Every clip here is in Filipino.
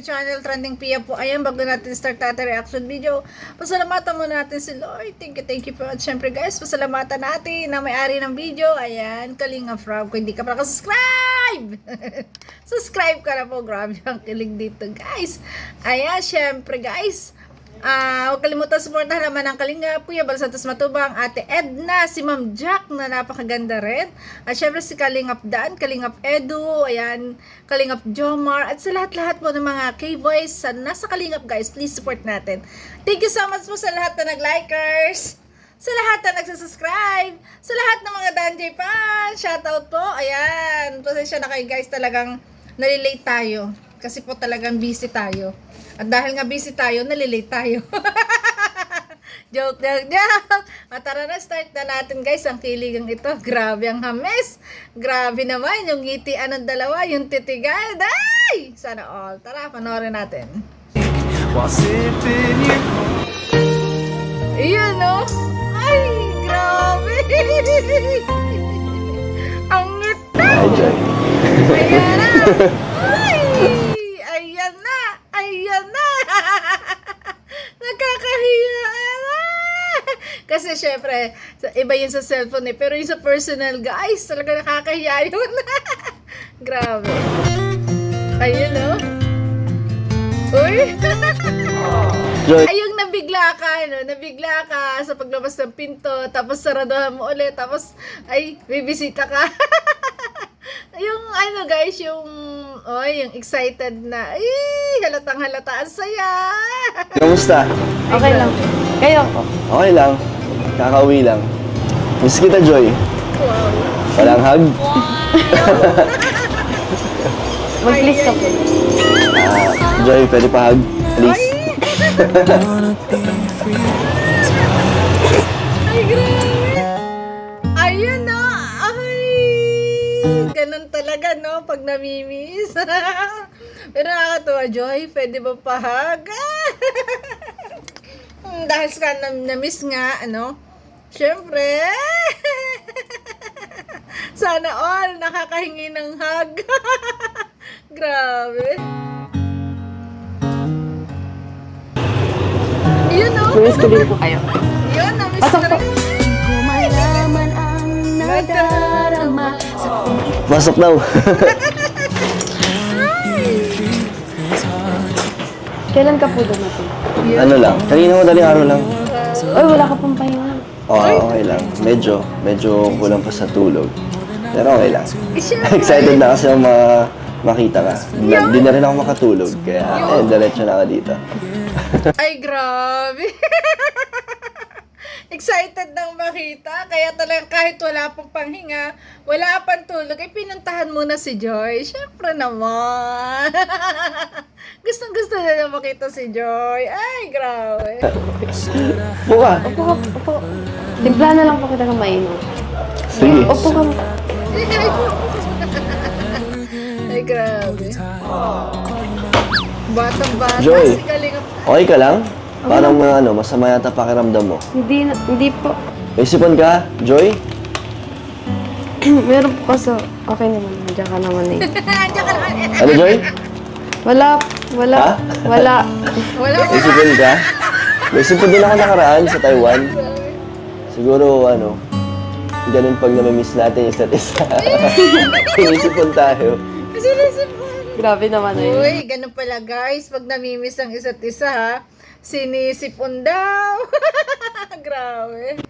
channel, Trending Pia po. Ayan, bago natin start natin reaction video, pasalamatan muna natin si Lord. Thank you po. At syempre guys, pasalamatan natin na may-ari ng video. Ayan, Kalinga Frog. Kung hindi ka pa nakasubscribe, subscribe ka na po. Grabe ang kilig dito guys. Ayan, syempre guys, huwag kalimutan supportahan naman ang Kalinga, Kuya Bal Santos Matubang, Ate Edna, si Ma'am Jack na napakaganda rin. At syempre si Kalingap Dan, Kalingap Edu, ayan, Kalingap Jomar, at sa lahat-lahat po ng mga K-Boys na nasa Kalingap guys, please support natin. Thank you so much po sa lahat na nag-likers, sa lahat na nagsasubscribe, sa lahat ng mga Danjay fans, shoutout po, ayan, pasensya na kayo guys, talagang nalilate tayo. Kasi po talagang busy tayo. At dahil nga busy tayo, nalilate tayo. Joke. At tara na, start na natin guys ang kiligang ito. Grabe ang hames. Grabe naman yung ngitian ng dalawa, yung titigan. Ay! Sana all. Tara, panoorin natin. Iyan no? Ay, grabe. Ang ngiti. Ayan na. Ay! Ayan na! Nakakahiya na! Kasi syempre, iba yun sa cellphone eh. Pero yung sa personal, guys, talaga nakakahiya yun. Grabe. Ayun, no? Uy! Ay, yung nabigla ka, no? Nabigla ka sa paglabas ng pinto, tapos saraduhan mo ulit, tapos, ay, bibisita ka. Yung ano guys, yung excited na. Ay, halatang halata, ang saya. Kamusta? Okay lang. Kayo? Okay lang. Kakauwi lang. Miss kita, Joy. Wow. Walang hug? Mag-please ka po. Joy, pwede pa hug? Please. Ay, grabe. Ayun na. Ay, ganun talaga, no? Pag namimiss. Pero nakakatuwa, Joy. Pwede ba pahag? Dahil sa na-miss nga, ano? Siyempre. Sana all nakakahingi ng hug. Grabe. Yun, no? Miss ko din po kayo. Yun, na-miss Pasok ko po. rin. Malaman ang nadarama sa Pasok daw. Kailan ka po dumating? Ano lang? Kanina mo daling araw lang. Oy, wala ka pong pahinga. Okay lang. Medyo kulang pa sa tulog. Pero okay lang. Siyempre. Excited na kasi ako makita ka. Di na rin ako makatulog. Kaya, diretso na ako dito. Ay, grabe. Excited nang makita. Kaya talagang kahit wala pang panghinga, wala pang tulog, ay pinuntahan muna si Joy. Siyempre naman. Gustong-gusto na makita si Joy. Ay, grabe. Buka. Opo. Timpla na lang po kita ng mainom. Sige. Opo ka. Ay, grabe. Batang-bata Joy. si Kalingap. Okay ka lang? Parang masama yata pakiramdam mo. Hindi po. May sipon ka, Joy? Meron po kaso, okay naman. Nandiyan ka naman eh. Andiyan ka naman. Ano, Joy? Wala. Ha? Wala May sipon ka? May sipon din ako nakaraan sa Taiwan. Siguro, ganun pag namimiss natin isa't isa. May sipon tayo. Sinisipon. Grabe naman eh. Uy, ganun pala guys. Pag namimiss ang isa't isa ha, sinisipon daw. Grabe.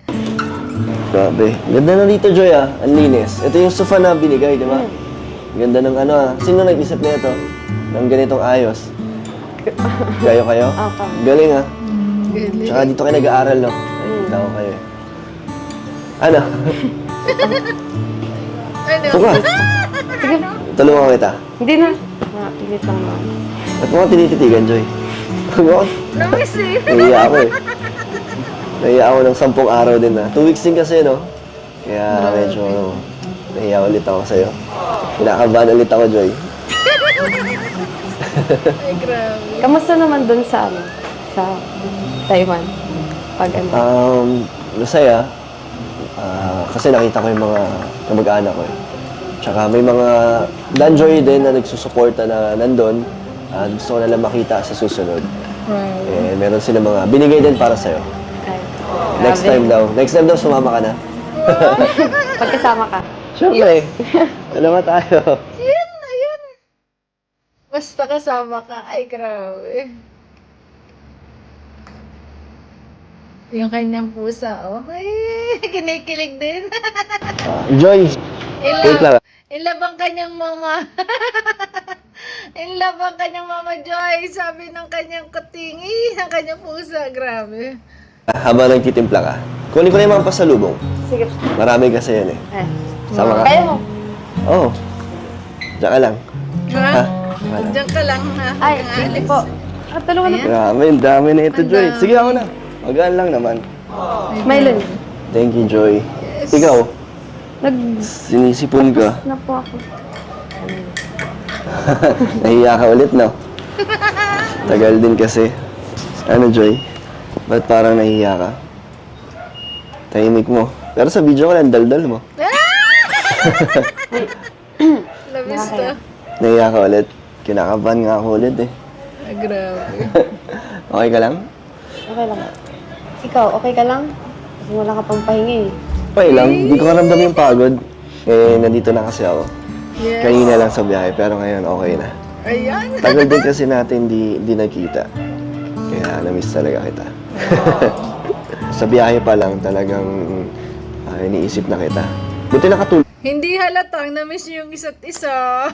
Grabe. Ganda na dito, Joy, ah. Ang linis. Ito yung sofa na binigay, di ba? Ganda ng Sino nag-isip na ito? Ng ganitong ayos? Kayo? Apa. Galing, ah. Galing. Tsaka dito kayo nag-aaral, no? Nakikita ko kayo, eh. Ano? Ano? Tuka. Sige. Tulungan kita. Hindi na. Pilit lang naman. Ba't mo ako tinititigan, Joy? Namiss eh. Nahiya ako, eh. Nahiya ako ng 10 araw din, ah. 2 weeks din kasi, no? Kaya medyo nahiya ulit ako sa'yo. Kinakabahan ulit ako, Joy. Ay, grabe. Kamusta naman dun sa Taiwan? Pag Masaya. Kasi nakita ko yung mga kamag-anak ko, eh. Tsaka may mga Danjoy din na nagsusuporta na nandun. Gusto ko na lang makita sa susunod. Wow. Eh, meron sila mga binigay din para sa'yo. Ay, Next grabe. time daw. Next time daw, sumama ka na. Pagkasama ka. Siyempre. Dalawa tayo. Yun, ayun. Basta kasama ka. Ay, grabe. Yung kanyang pusa, oh. Ay, kinikilig din. Joy. In Wait lang. love, in love ang kanyang mama. In love ang kanyang mama Joy. Sabi ng kanyang kutingi, ng kanyang pusa. Grabe. Habang nagtitimpla ka, kunin ko na yung mga pasalubong. Sige. Marami kasi yan eh. Eh. Sama ka? Kaya mo. Oo. Diyan ka lang. Ha? Wala. Diyan ka lang, ha? Ay, Hanggang thank you alis. po. Tulungan na po. Grabe, ang dami na ito, Ang Joy. dami. Sige, ako na. Magaan lang naman. Mylon. Thank you, Joy. Yes. Ikaw, Nag... sinisipon ka. na po ako. Nahiya ka ulit, no? Tagal din kasi. Ano, Joy? Ba't parang nahiya ka? Tahimik mo. Pero sa video ko lang, daldal mo. Labis to. Nahiya ka ulit. Kinakabahan nga ako ulit eh. Ah, grabe. Okay ka lang? Okay lang. Ikaw, okay ka lang? Kasi wala ka pang pahinga eh. Okay lang. Hindi ko karamdam yung pagod. Eh, nandito na kasi ako. Yes. Kanina lang sa biyahe, pero ngayon okay na. Ayan. Tagal din kasi natin di nagkita. Kaya na-miss talaga kita. Sa biyahe pa lang talagang iniisip na kita. Buti nakatulog Hindi halatang na-miss yung isa't isa.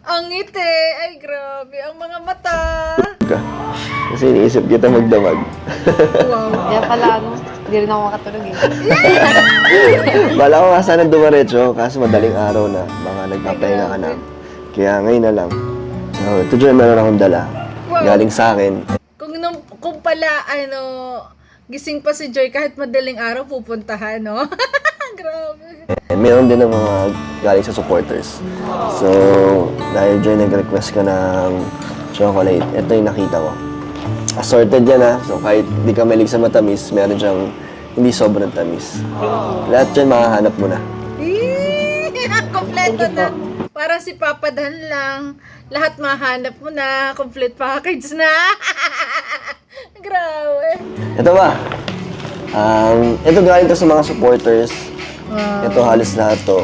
Ang ngiti. Ay, grabe. Ang mga mata. ka. Kasi iniisip kita magdamag. Wow. Kaya pala, ano, hindi rin ako makatulog eh. Bala ko nga sana dumaretso, kaso madaling araw na. Baka nagpapahinga ka na. Kaya ngayon na lang. So, ito dyan meron akong dala. Wow. Galing sa akin. Kung pala, ano, gising pa si Joy kahit madaling araw pupuntahan, no? Grabe. Meron din ng mga galing sa supporters. So, dahil Joy nag-request ka ng chocolate, ito yung nakita ko. Assorted yan ha. So, kahit di ka malig sa matamis, meron siyang hindi sobrang tamis. Lahat dyan makahanap mo na. Kompleto na. Para si Papa Dan lang. Lahat mahanap mo na. Complete package na. Grabe. Ito ba? Ito galing to sa mga supporters. Wow. Ito halos lahat to.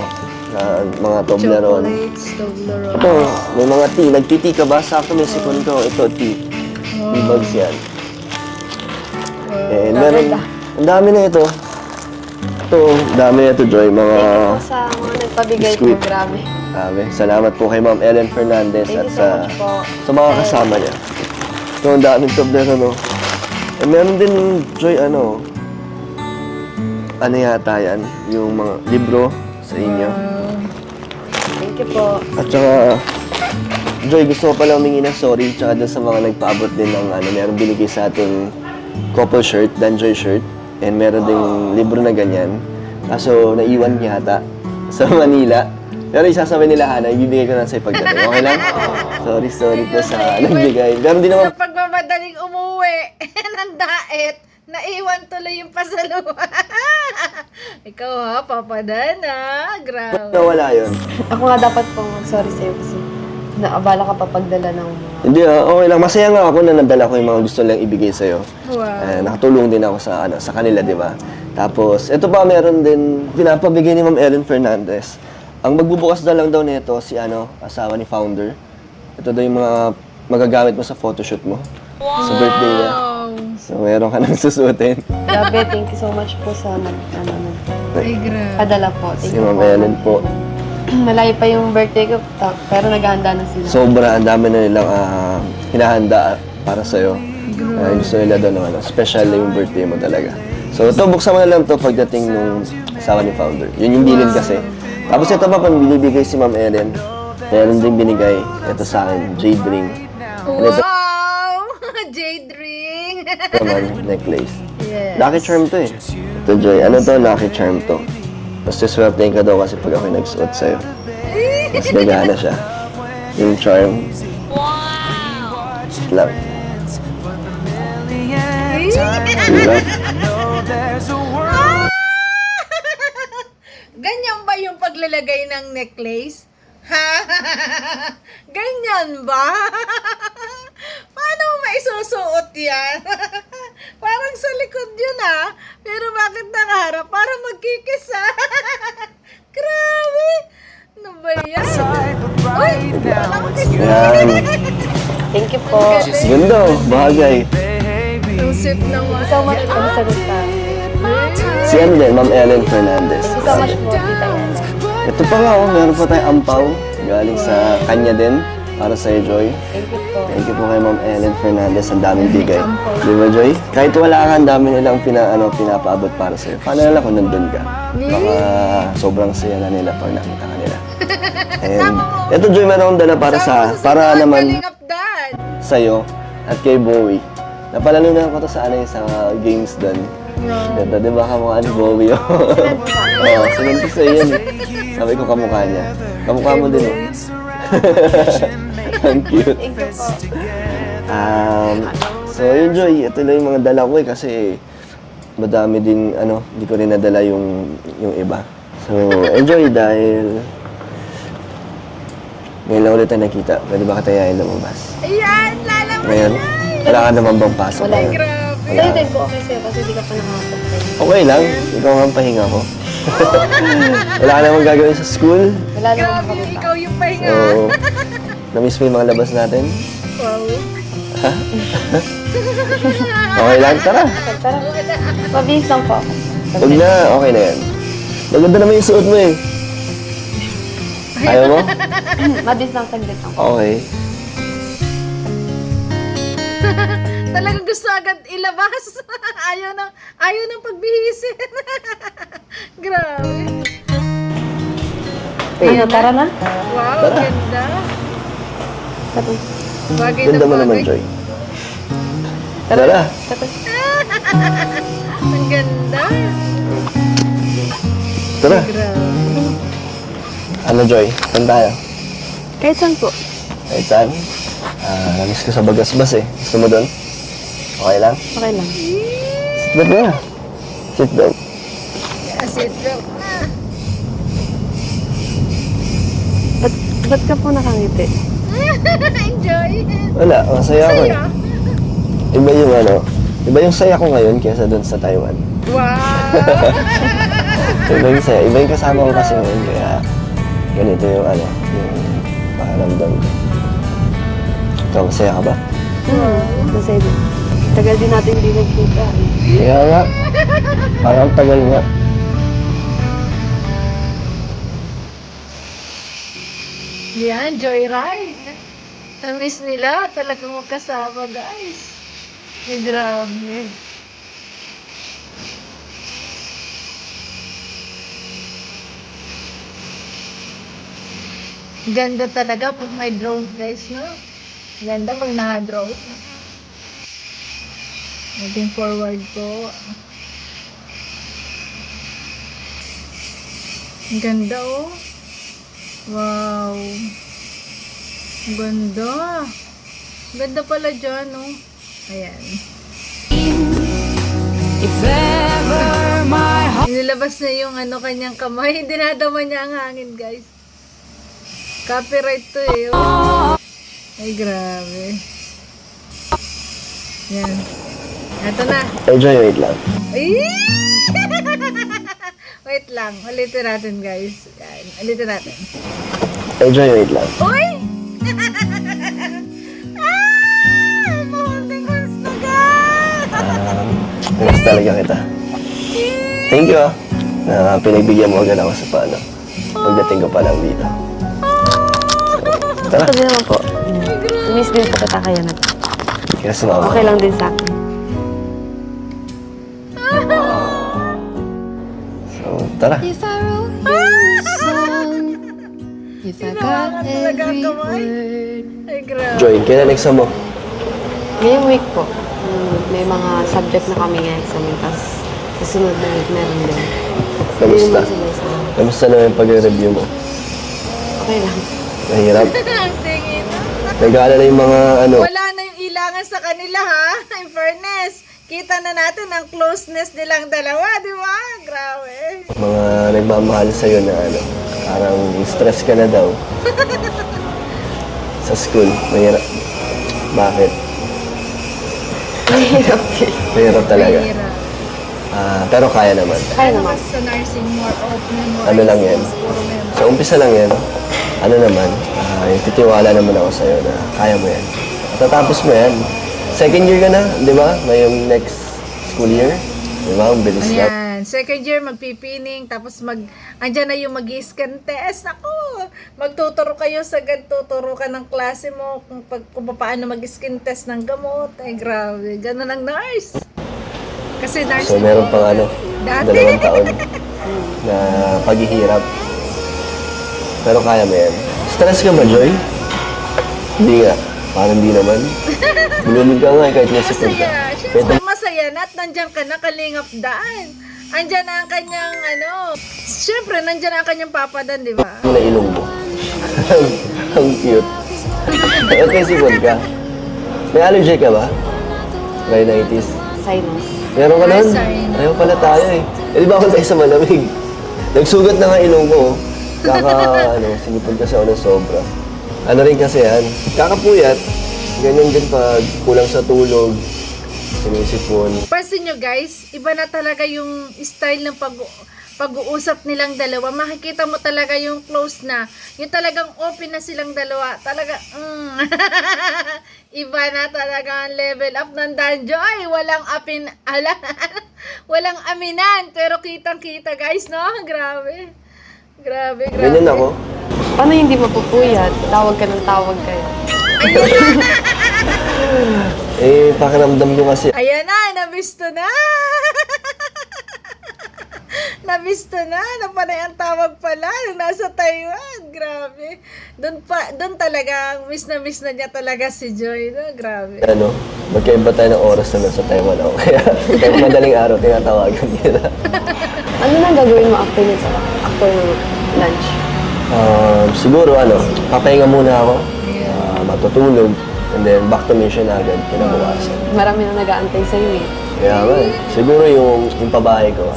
Mga Toblerone. Chocolates, Toblerone. Ito, may mga tea. Nag-tea ka ba? Sakto may sipon to. Ito, tea. Tea bags yan. Eh, meron. Ang dami na ito. Ito, dami na ito, Joy. Mga... Thank you po sa mga nagpabigay po. Biscuit. Grabe. Salamat po kay Ma'am Ellen Fernandez Thank at you so much po. sa mga kasama niya. Ito, ang daming Toblerone, no? Eh, meron din, Joy, ano yata yan? Yung mga libro sa inyo. Thank you po. At saka, Joy, gusto ko pala humingi ng sorry tsaka dun sa mga nagpaabot din ng meron binigay sa ating couple shirt, Danjoy shirt. And meron ding libro na ganyan. Kaso, naiwan yata sa Manila. Pero isasabi nila, Hana, ibibigay ko na sa'yo pagdating. Okay lang? Sorry po sa nagbigay. Pero di naman, Sa pagmamadaling umuwi ng daet, naiwan tuloy yung pasalubong. Ikaw ha, Papa Dan ha. Grabe. nawala yun. Ako nga dapat pong mag-sorry sa'yo kasi naabala ka pa pagdala ng mga... Hindi okay lang. Masaya nga ako na nadala ko yung mga gusto lang ibigay sa'yo. Wow. Nakatulong din ako sa kanila, di ba? Tapos, ito pa meron din, pinapabigay ni Ma'am Ellen Fernandez. Ang magbubukas na lang daw nito si asawa ni Founder. Ito daw yung mga magagamit mo sa photoshoot mo. Sa birthday niya. Wow. So, meron ka nang susutin. Grabe, thank you so much po sa Ay, grabe. padala po. Si Thank you Ma'am po. Ellen po. Malayo pa yung birthday ko, pero naghahanda na sila. Sobra, ang dami na nilang hinahanda para sa'yo. Gusto nila doon special na yung birthday mo talaga. So, ito, buksan mo na lang to pagdating nung asawa ni Founder. Yun yung bilin kasi. Tapos ito pa pang binibigay si Ma'am Ellen. Meron din binigay. Ito sa akin, jade ring. Wow! Jade ring! Naman, necklace. Yes. Lucky charm to eh. Ito, Joy. Ano to? Lucky charm to. Mas siswertein ka daw kasi pag ako nagsuot sa'yo. Mas gagana siya. Yung charm. Lang. Diba? Ganyan ba yung paglalagay ng necklace? Ha? Ganyan ba? Paano mo maisusuot yan? Parang sa likod yun pero bakit nakaharap? Para magkikis Grabe! Ano ba yan? Uy! Wala ko kiss. Yan. Thank you po. Ganda oh, bagay. Ang sweet naman. So much po sa gusta. Si ano din, Ma'am Ellen Fernandez. Thank you so much po, Tita Yana. Ito pa nga oh, meron pa tayong ampaw. Galing sa kanya din, para sa'yo, Joy. Thank you po. Thank you po kay Ma'am Ellen Fernandez. Ang daming bigay. Di ba, Joy? Kahit wala ka, ang dami nilang pinapaabot para sa'yo. Paano na lang kung nandun ka? Baka sobrang saya na nila pag nakita ka nila. And ito, Joy, meron akong dala para naman Kalingap Dad. sa'yo at kay Bowie. Napalalunan ko to sa sa games doon. Ganda, di ba kamukha ni Bowie? Oo, sinunod ko sa'yo yun. Sabi ko kamukha niya. Kamukha mo din, oh. Ang cute. Thank you po. So yun, Joy, ito lang yung mga dala ko kasi madami din, hindi ko rin nadala yung iba. So, enjoy dahil ngayon lang ulit tayo nakita. Pwede ba katayain lumabas? Ayan, lalaman Ngayon, wala ka naman bang pasok Wala. ngayon? Grabe. Sa'yo din po okay sa'yo kasi di ka pa nakakapagpay. Okay lang, ikaw nga ang pahinga ko. Wala ka namang gagawin sa school. Wala naman Grabe, makapagpay. ikaw yung pahinga. So, na-miss mo yung mga labas natin? Wow. Okay lang, tara. Tara, mabilis lang po ako. Huwag na, okay na yan. Maganda naman yung suot mo eh. Ayaw mo? Mabilis lang, saglit lang. Okay. Talagang gusto agad ilabas. ayaw ng pagbihisin. Grabe. Ano, tara na? Wow, Tara. ganda. Tara. Bagay Ganda na mo naman, bagay. Joy. Tara. Ang ganda. Tara. Grabe. Ano, Joy? Saan tayo? Kahit saan po? Kahit saan? Namiss ko sa Bagasbas eh. Gusto mo doon? Okay lang? Okay lang. Sit down na. Sit down. Seatbelt na. Ba't ka po nakangiti? Enjoy. Wala, masaya ako eh. Saya. Iba yung saya ko ngayon kaysa doon sa Taiwan. Wow. Iba yung saya. Iba yung kasama ko kasi ngayon kaya ganito yung yung pakiramdam ko. Ikaw, masaya ka ba? Masaya din. Tagal din natin hindi nagkita. Kaya nga. Parang tagal nga. Yan, joyride. Na-miss nila. Talagang magkasama, guys. Ay, grabe. Ganda talaga pag may drone, guys, no? Ganda pag naka-drone. Moving forward po. Ang ganda, oh. Wow. Ang ganda. Ganda pala dyan, oh. Ayan. If ever my heart Inilabas na yung kanyang kamay. Dinadama niya ang hangin, guys. Copyright to eh. Oh. Ay, grabe. Yan. Eto na. Joy, wait lang. Ay! Wait lang. Ulitin natin, guys. Yan. Ulitin natin. Joy, wait lang. Uy! Mahunting gusto ka! Miss talaga kita. Thank you na pinagbigyan mo agad ako sa pagdating ko pa lang dito. Tara, Ito din naman po. Miss din po kita kaya na. kaya sumama. Okay lang din sa akin. So, tara. If I wrote you a song, if I got Talaga every kamay. word, Ay, grabe. Joy, kailan exam mo? Ngayong week po, may mga subject na kami ngayon sa amin. Tapos sa sunod na week meron din. Kamusta? Hindi naman sabay-sabay. Kamusta naman yung pag-review mo? Okay lang. Mahirap? Tingin. Nag-aalala yung mga Wala na yung ilangan sa kanila, ha? In fairness, kita na natin ang closeness nilang dalawa, di ba? Grabe. mga nagmamahal sa'yo na Parang stress ka na daw. Sa school, mahirap. Bakit? Mahirap din. Mahirap talaga. Mahirap. Pero kaya naman. Kaya Ano naman. kasi sa nursing, more open, more Ano lang yan? Sa umpisa lang yan. Ano naman, yung titiwala naman ako sa'yo na kaya mo yan. Tatapos mo yan. Second year ka na, di ba? Ngayong next school year. Di ba? Ang bilis na. Ayan, second year magpipining, tapos andyan na yung mag-scan test. Ako, magtuturo kayo sa tuturo ka ng klase mo kung paano mag-scan test ng gamot. Ay, grabe. Ganun ang nurse. Kasi nurse. So meron pang Dati. 2 taon na paghihirap. Pero kaya mo yan. Stress ka ba, Joy? Hindi nga. Parang hindi naman. Bulunod ka nga kahit nasipod ka. Masaya. Siyempre, masaya na at nandiyan ka na, Kalingap Dan. Andyan na ang kanyang, siyempre, nandiyan na ang kanyang papadan, di ba? Yung nailong mo. Ang cute. Ba't may sipod ka? May allergy ka ba? Rhinitis? Sinus. Meron ka nun? Sign. Ayaw pala tayo eh. Eh di ba ako tayo sa malamig? Nagsugat na nga ilong ko. Sinipon kasi ako ng sobra. Ano rin kasi yan, kakapuyat. Ganyan din pag kulang sa tulog, sinisipon. Pansin nyo guys, iba na talaga yung style ng pag-uusap nilang dalawa. Makikita mo talaga yung close na. Yung talagang open na silang dalawa. Talaga, iba na talaga ang level up ng Danjoy. Walang walang aminan. Pero kitang-kita guys, no? Grabe. Grabe, grabe. Ganyan ako. Paano hindi mapupuyat? Tawag ka ng tawag kayo. Eh, pakiramdam ko kasi, Ayan na, nabisto na. Nabisto na panay ang tawag pala nung nasa Taiwan. Grabe. Doon talaga, miss na niya talaga si Joy. No? Grabe. magkaiba tayo ng oras na nasa Taiwan ako. Kaya madaling araw, tinatawagan nila. Ano nang gagawin mo after nito? After lunch? Siguro, papahinga muna ako. Matutulog. And then, back to mission agad, kinabukasan. Marami na nag-aantay sa'yo eh. Kaya nga, siguro yung pabahay ko,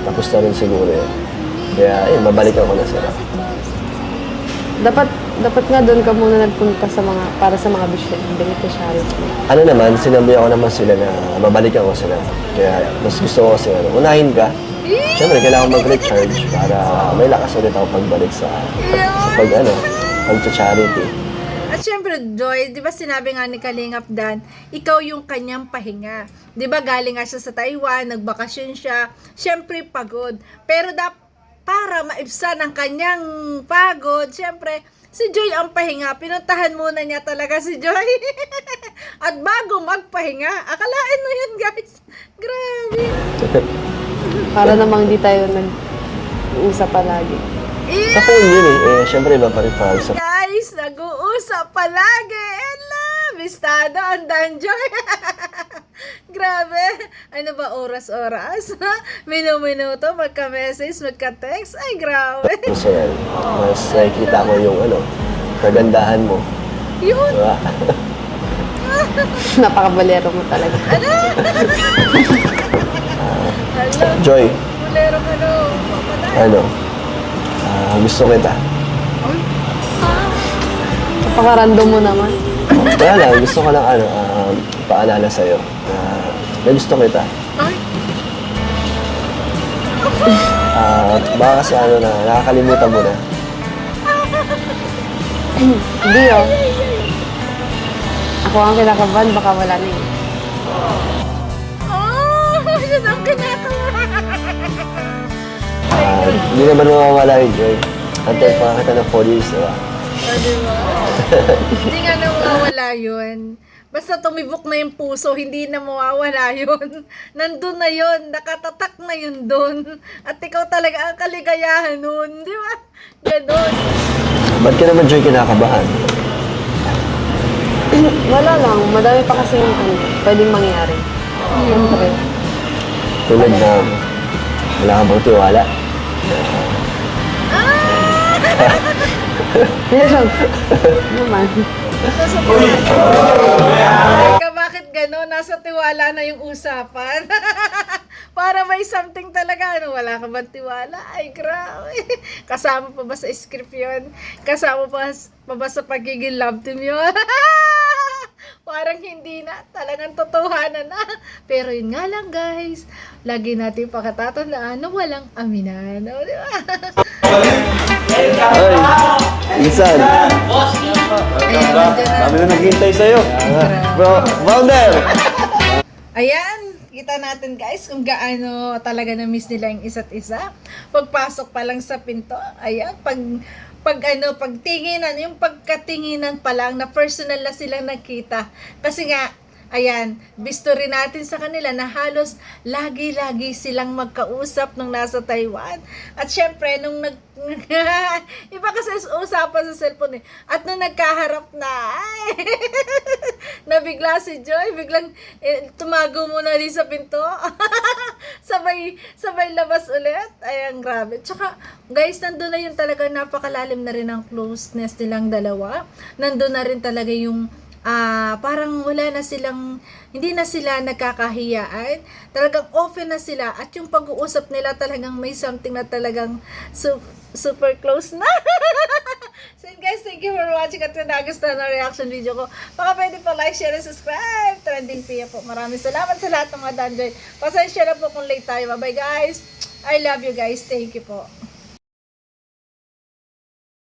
tapos na rin siguro yun. Kaya, mabalikan ko na sila. Dapat nga doon ka muna nagpunta para sa mga beneficiaries mo. Ano naman, sinabi ako naman sila na babalikan ko sila. Kaya, mas gusto ko kasi, unahin ka. Siyempre, kailangan mag-recharge para may lakas ulit ako pagbalik sa pag-charity. At syempre, Joy, di ba sinabi nga ni Kalingap Dan, ikaw yung kanyang pahinga. Di ba galing nga siya sa Taiwan, nagbakasyon siya, syempre pagod. Pero para maibsan ang kanyang pagod, syempre, si Joy ang pahinga. Pinuntahan muna niya talaga si Joy. At bago magpahinga, akalain mo yun guys. Grabe. Para namang di tayo nag-uusap palagi. Sa phone yun siyempre, iba pa rin sa Guys, nag-uusap palagi. Ela, bistado ang Danjoy. Grabe. Ano ba oras-oras? Minuto, magka-message, magka-text. Ay, grabe. Masaya. Mas nakikita ko yung kagandahan mo. Yun. Diba? Napakabalero mo talaga. Hello. Joy, Mulero ka no. Papatay. gusto kita. Napaka-random mo naman. Kaya lang, gusto ko lang paalala sa'yo na gusto kita. Ay. Baka kasi na nakakalimutan mo na. Hindi oh. Ako ang kinakabahan, baka wala na eh. Yun ang kinakabahan. Hindi naman mawawala yun, Joy. Antay pa kita ng 4 years, diba? Diba? Hindi nga nawawala yun. Basta tumibok na yung puso, hindi na mawawala yun. Nandun na yun, nakatatak na yun dun. At ikaw talaga ang kaligayahan nun, di ba? Ganon. Ba't ka naman, Joy, kinakabahan? Wala lang, madami pa kasi pwedeng mangyari. Siyempre. Tulad na wala kang bang tiwala. Meron. Naman. Nasa Teka, bakit gano'n? Nasa tiwala na yung usapan. Para may something talaga. Ano, wala ka bang tiwala? Ay, grabe. Kasama pa ba sa script yun? Kasama pa ba sa pagiging love team yun? Parang hindi na. Talagang totohanan na. Pero yun nga lang, guys. Lagi natin pakatatandaan na walang aminan. O, di ba? Ay, Insan. Ayan, nandiyan na. Kami na naghihintay sa'yo. Bro, founder! Ayan, kita natin guys kung gaano talaga na-miss nila yung isa't isa. Pagpasok pa lang sa pinto, ayan, pagtinginan, yung pagkatinginan pa lang na personal na silang nakita. Kasi nga, ayan, bisto rin natin sa kanila na halos lagi-lagi silang magkausap nung nasa Taiwan. At syempre, nung iba kasi usapan sa cellphone eh. At nung nagkaharap na, ay, nabigla si Joy, biglang tumago muna din sa pinto. sabay labas ulit. Ayan, grabe. Tsaka, guys, nandun na yun talaga, napakalalim na rin ang closeness nilang dalawa. Nandun na rin talaga yung parang wala na silang, hindi na sila nagkakahiyaan. Talagang open na sila. At yung pag-uusap nila talagang may something na talagang super close na. So guys, thank you for watching at kung nagustuhan na reaction video ko. Baka pwede pa like, share, and subscribe. Trending Pia po. Maraming salamat sa lahat ng mga danjoy. Pasensya na po kung late tayo. Bye bye guys. I love you guys. Thank you po.